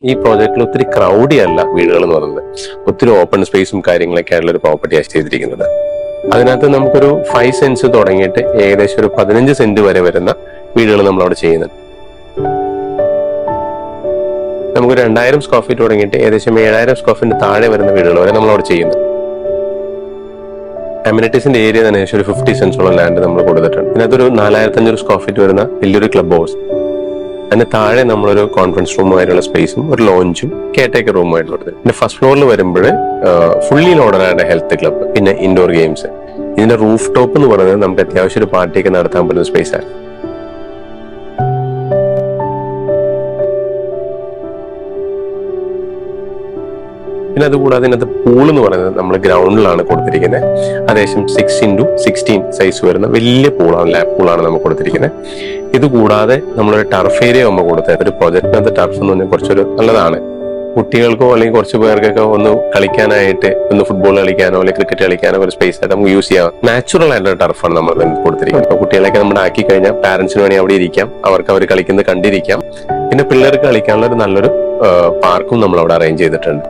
ഈ പ്രോജക്റ്റിൽ ഒത്തിരി ക്രൗഡി അല്ല വീടുകൾ എന്ന് പറയുന്നത്, ഒത്തിരി ഓപ്പൺ സ്പേസും കാര്യങ്ങളൊക്കെ ആയിട്ടുള്ള ഒരു പ്രോപ്പർട്ടിയാണ് ചെയ്തിരിക്കുന്നത്. അതിനകത്ത് നമുക്കൊരു 5 സെന്റ്സ് തുടങ്ങിയിട്ട് ഏകദേശം ഒരു 15 സെന്റ് വരെ വരുന്ന വീടുകൾ നമ്മളവിടെ ചെയ്യുന്നുണ്ട്. നമുക്ക് 2000 സ്ക്വയർ ഫീറ്റ് തുടങ്ങിയിട്ട് ഏകദേശം 7000 സ്ക്വയർ ഫീറ്റ് താഴെ വരുന്ന വീടുകൾ വരെ നമ്മളവിടെ ചെയ്യുന്നു. അമ്യൂണിറ്റീസിന്റെ ഏരിയ തന്നെ ഏകദേശം ഒരു 50 സെന്റ്സോളം ലാൻഡ് നമ്മൾ കൊടുത്തിട്ടുണ്ട്. ഇതിനകത്തൊരു 4500 സ്ക്വയർ ഫീറ്റ് വരുന്ന വലിയൊരു ക്ലബ് ഹൗസ്, അതിന് താഴെ നമ്മളൊരു കോൺഫറൻസ് റൂമുമായിട്ടുള്ള സ്പേസും ഒരു ലോഞ്ചും കെയർടേക്കർ റൂമുമായിട്ട് കൊടുത്തത്. പിന്നെ ഫസ്റ്റ് ഫ്ലോറിൽ വരുമ്പോൾ ഫുള്ളി ലോഡറായിട്ട് ഹെൽത്ത് ക്ലബ്ബ്, പിന്നെ ഇൻഡോർ ഗെയിംസ്. ഇതിന്റെ റൂഫ് ടോപ്പ് എന്ന് പറയുന്നത് നമുക്ക് അത്യാവശ്യം ഒരു പാർട്ടിയൊക്കെ നടത്താൻ പറ്റുന്ന സ്പേസാണ്. പിന്നെ അതുകൂടാതെ ഇതിനകത്ത് പൂൾ എന്ന് പറയുന്നത് നമ്മൾ ഗ്രൗണ്ടിലാണ് കൊടുത്തിരിക്കുന്നത്. ഏകദേശം 6x16 സൈസ് വരുന്ന വലിയ പൂളാണ്, ലാബ് പൂളാണ് നമുക്ക് കൊടുത്തിരിക്കുന്നത്. ഇത് കൂടാതെ നമ്മളൊരു ടർഫ് ഏരിയ നമ്മൾ കൊടുത്തത്. ഒരു പ്രൊജക്റ്റിനകത്ത് ടർഫ് എന്ന് പറഞ്ഞാൽ കുറച്ചൊരു നല്ലതാണ്. കുട്ടികൾക്കോ അല്ലെങ്കിൽ കുറച്ച് പേർക്കൊക്കെ ഒന്ന് കളിക്കാനായിട്ട്, ഒന്ന് ഫുട്ബോൾ കളിക്കാനോ അല്ലെങ്കിൽ ക്രിക്കറ്റ് കളിക്കാനോ ഒരു സ്പേസ് ആയിട്ട് നമുക്ക് യൂസ് ചെയ്യാം. നാച്ചുറൽ ആയിട്ടുള്ള ടർഫാണ് നമ്മൾ കൊടുത്തിരിക്കുന്നത്. അപ്പൊ കുട്ടികളെയൊക്കെ നമ്മൾ ആക്കി കഴിഞ്ഞാൽ പാരന്റ്സിന് വേണമെങ്കിൽ അവിടെ ഇരിക്കാം, അവർക്ക് അവർ കളിക്കുന്നത് കണ്ടിരിക്കാം. പിന്നെ പിള്ളേർക്ക് കളിക്കാനുള്ള ഒരു നല്ലൊരു പാർക്കും നമ്മൾ അവിടെ അറേഞ്ച് ചെയ്തിട്ടുണ്ട്.